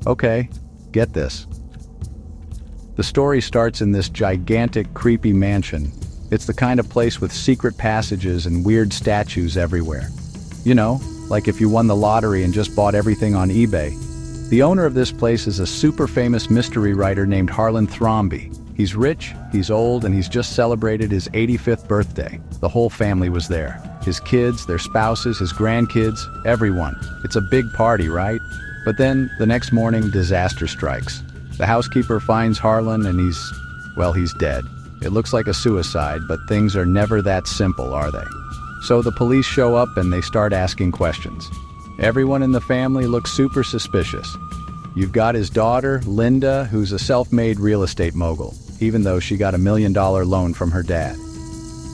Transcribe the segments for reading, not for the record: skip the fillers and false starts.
Okay, get this. The story starts in this gigantic, creepy mansion. It's the kind of place with secret passages and weird statues everywhere. You know, like if you won the lottery and just bought everything on eBay. The owner of this place is a super famous mystery writer named Harlan Thrombey. He's rich, he's old, and he's just celebrated his 85th birthday. The whole family was there. His kids, their spouses, his grandkids, everyone. It's a big party, right? But then, the next morning, disaster strikes. The housekeeper finds Harlan and he's dead. It looks like a suicide, but things are never that simple, are they? So the police show up and they start asking questions. Everyone in the family looks super suspicious. You've got his daughter, Linda, who's a self-made real estate mogul, even though she got $1 million loan from her dad.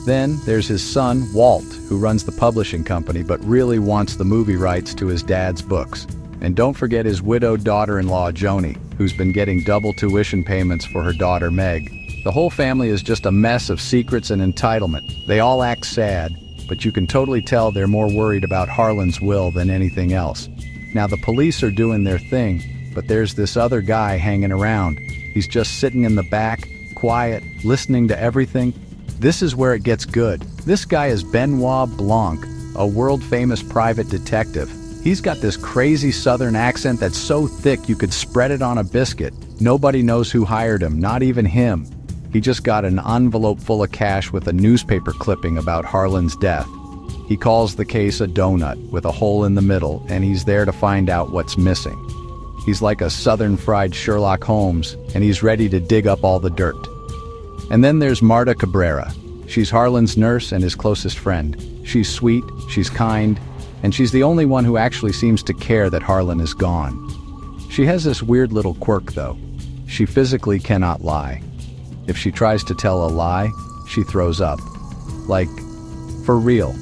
Then there's his son, Walt, who runs the publishing company but really wants the movie rights to his dad's books. And don't forget his widowed daughter-in-law, Joni, who's been getting double tuition payments for her daughter, Meg. The whole family is just a mess of secrets and entitlement. They all act sad, but you can totally tell they're more worried about Harlan's will than anything else. Now the police are doing their thing, but there's this other guy hanging around. He's just sitting in the back, quiet, listening to everything. This is where it gets good. This guy is Benoit Blanc, a world-famous private detective. He's got this crazy southern accent that's so thick you could spread it on a biscuit. Nobody knows who hired him, not even him. He just got an envelope full of cash with a newspaper clipping about Harlan's death. He calls the case a donut with a hole in the middle, and he's there to find out what's missing. He's like a southern fried Sherlock Holmes, and he's ready to dig up all the dirt. And then there's Marta Cabrera. She's Harlan's nurse and his closest friend. She's sweet, she's kind, and she's the only one who actually seems to care that Harlan is gone. She has this weird little quirk, though. She physically cannot lie. If she tries to tell a lie, she throws up. Like, for real.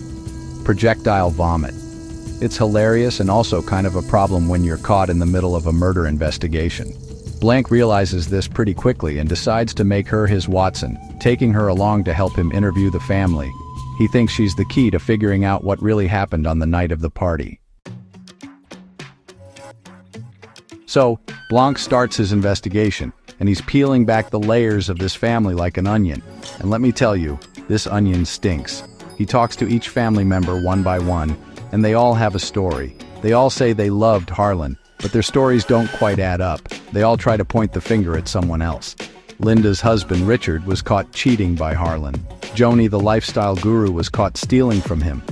Projectile vomit. It's hilarious and also kind of a problem when you're caught in the middle of a murder investigation. Blanc realizes this pretty quickly and decides to make her his Watson, taking her along to help him interview the family. He thinks she's the key to figuring out what really happened on the night of the party. So, Blanc starts his investigation, and he's peeling back the layers of this family like an onion. And let me tell you, this onion stinks. He talks to each family member one by one, and they all have a story. They all say they loved Harlan, but their stories don't quite add up. They all try to point the finger at someone else. Linda's husband, Richard, was caught cheating by Harlan. Joni, the lifestyle guru, was caught stealing from him.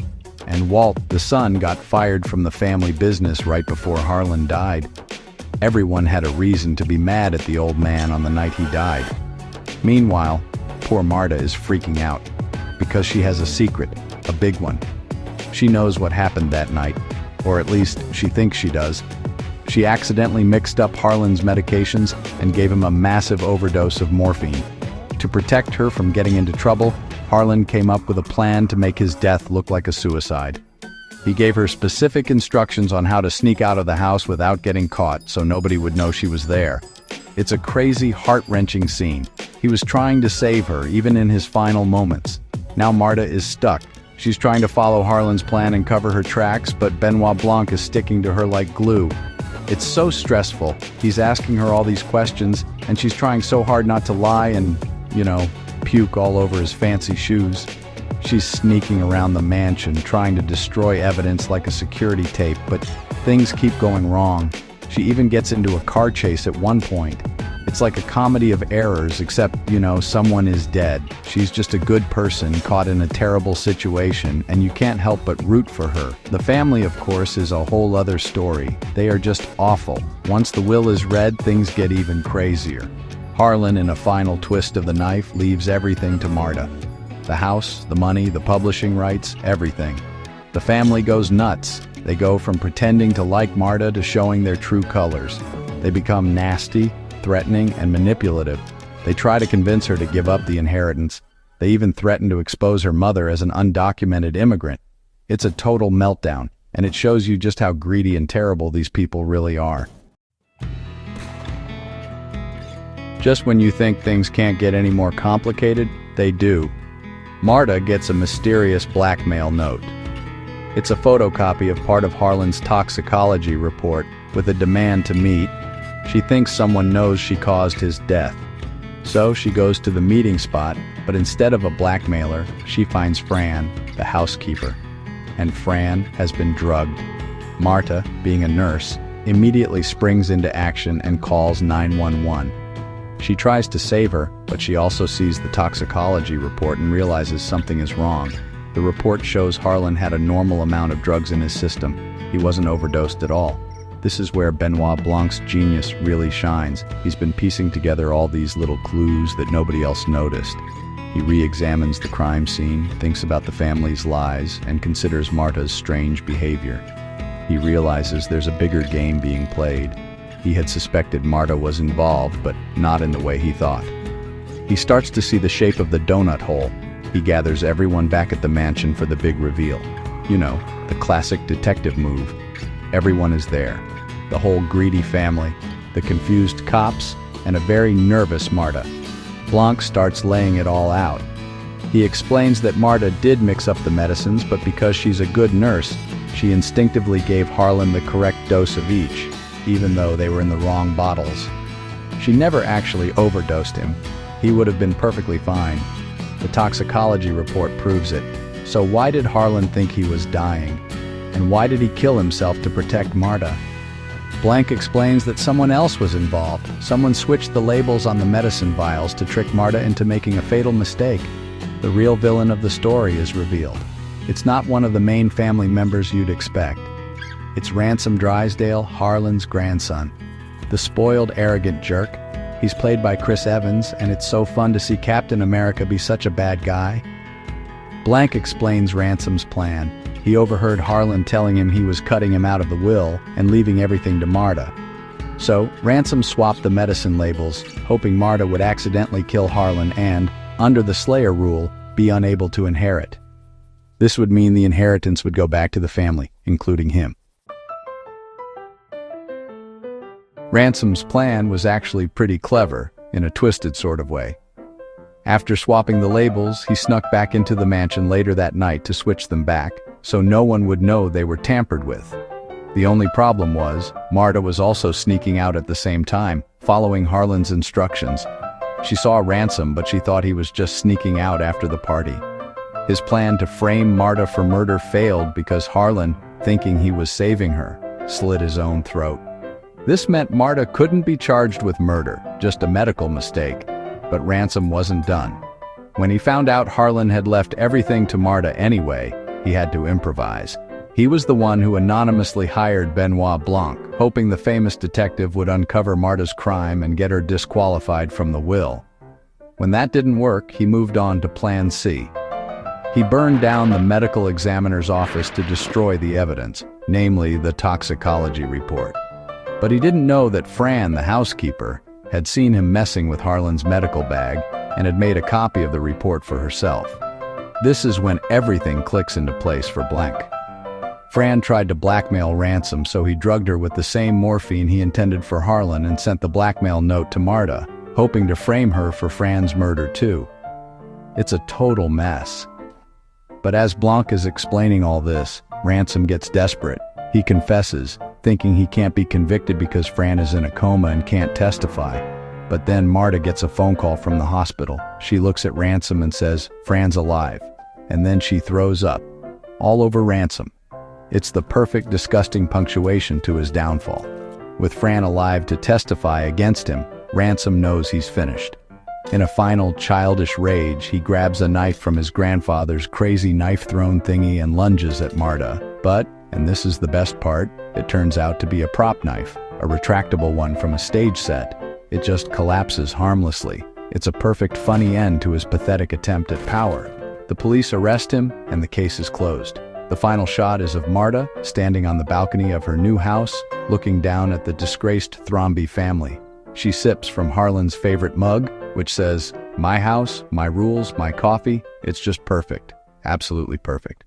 And Walt, the son, got fired from the family business right before Harlan died. Everyone had a reason to be mad at the old man on the night he died. Meanwhile, poor Marta is freaking out because she has a secret, a big one. She knows what happened that night, or at least she thinks she does. She accidentally mixed up Harlan's medications and gave him a massive overdose of morphine. To protect her from getting into trouble, Harlan came up with a plan to make his death look like a suicide. He gave her specific instructions on how to sneak out of the house without getting caught so nobody would know she was there. It's a crazy, heart-wrenching scene. He was trying to save her, even in his final moments. Now Marta is stuck. She's trying to follow Harlan's plan and cover her tracks, but Benoit Blanc is sticking to her like glue. It's so stressful. He's asking her all these questions, and she's trying so hard not to lie and, puke all over his fancy shoes. She's sneaking around the mansion, trying to destroy evidence like a security tape, but things keep going wrong. She even gets into a car chase at one point. It's like a comedy of errors, except, someone is dead. She's just a good person caught in a terrible situation, and you can't help but root for her. The family, of course, is a whole other story. They are just awful. Once the will is read, things get even crazier. Harlan, in a final twist of the knife, leaves everything to Marta. The house, the money, the publishing rights, everything. The family goes nuts. They go from pretending to like Marta to showing their true colors. They become nasty, threatening, and manipulative. They try to convince her to give up the inheritance. They even threaten to expose her mother as an undocumented immigrant. It's a total meltdown, and it shows you just how greedy and terrible these people really are. Just when you think things can't get any more complicated, they do. Marta gets a mysterious blackmail note. It's a photocopy of part of Harlan's toxicology report with a demand to meet, She thinks someone knows she caused his death. So she goes to the meeting spot, but instead of a blackmailer, she finds Fran, the housekeeper. And Fran has been drugged. Marta, being a nurse, immediately springs into action and calls 911. She tries to save her, but she also sees the toxicology report and realizes something is wrong. The report shows Harlan had a normal amount of drugs in his system. He wasn't overdosed at all. This is where Benoit Blanc's genius really shines. He's been piecing together all these little clues that nobody else noticed. He re-examines the crime scene, thinks about the family's lies, and considers Marta's strange behavior. He realizes there's a bigger game being played. He had suspected Marta was involved, but not in the way he thought. He starts to see the shape of the donut hole. He gathers everyone back at the mansion for the big reveal. You know, the classic detective move. Everyone is there. The whole greedy family, the confused cops, and a very nervous Marta. Blanc starts laying it all out. He explains that Marta did mix up the medicines, but because she's a good nurse, she instinctively gave Harlan the correct dose of each, even though they were in the wrong bottles. She never actually overdosed him. He would have been perfectly fine. The toxicology report proves it. So why did Harlan think he was dying? And why did he kill himself to protect Marta? Blanc explains that someone else was involved. Someone switched the labels on the medicine vials to trick Marta into making a fatal mistake. The real villain of the story is revealed. It's not one of the main family members you'd expect. It's Ransom Drysdale, Harlan's grandson. The spoiled, arrogant jerk. He's played by Chris Evans, and it's so fun to see Captain America be such a bad guy. Blanc explains Ransom's plan. He overheard Harlan telling him he was cutting him out of the will and leaving everything to Marta. So, Ransom swapped the medicine labels, hoping Marta would accidentally kill Harlan and, under the Slayer rule, be unable to inherit. This would mean the inheritance would go back to the family, including him. Ransom's plan was actually pretty clever, in a twisted sort of way. After swapping the labels, he snuck back into the mansion later that night to switch them back, so no one would know they were tampered with. The only problem was, Marta was also sneaking out at the same time, following Harlan's instructions. She saw Ransom, but she thought he was just sneaking out after the party. His plan to frame Marta for murder failed because Harlan, thinking he was saving her, slit his own throat. This meant Marta couldn't be charged with murder, just a medical mistake, but Ransom wasn't done. When he found out Harlan had left everything to Marta anyway, he had to improvise. He was the one who anonymously hired Benoit Blanc, hoping the famous detective would uncover Marta's crime and get her disqualified from the will. When that didn't work, he moved on to Plan C. He burned down the medical examiner's office to destroy the evidence, namely the toxicology report. But he didn't know that Fran, the housekeeper, had seen him messing with Harlan's medical bag and had made a copy of the report for herself. This is when everything clicks into place for Blanc. Fran tried to blackmail Ransom, so he drugged her with the same morphine he intended for Harlan and sent the blackmail note to Marta, hoping to frame her for Fran's murder too. It's a total mess. But as Blanc is explaining all this, Ransom gets desperate. He confesses, thinking he can't be convicted because Fran is in a coma and can't testify. But then Marta gets a phone call from the hospital. She looks at Ransom and says, "Fran's alive." And then she throws up, all over Ransom. It's the perfect, disgusting punctuation to his downfall. With Fran alive to testify against him, Ransom knows he's finished. In a final childish rage, he grabs a knife from his grandfather's crazy knife-thrown thingy and lunges at Marta. But, and this is the best part, it turns out to be a prop knife, a retractable one from a stage set. It just collapses harmlessly. It's a perfect funny end to his pathetic attempt at power. The police arrest him, and the case is closed. The final shot is of Marta, standing on the balcony of her new house, looking down at the disgraced Thromby family. She sips from Harlan's favorite mug, which says, "My house, my rules, my coffee." It's just perfect. Absolutely perfect.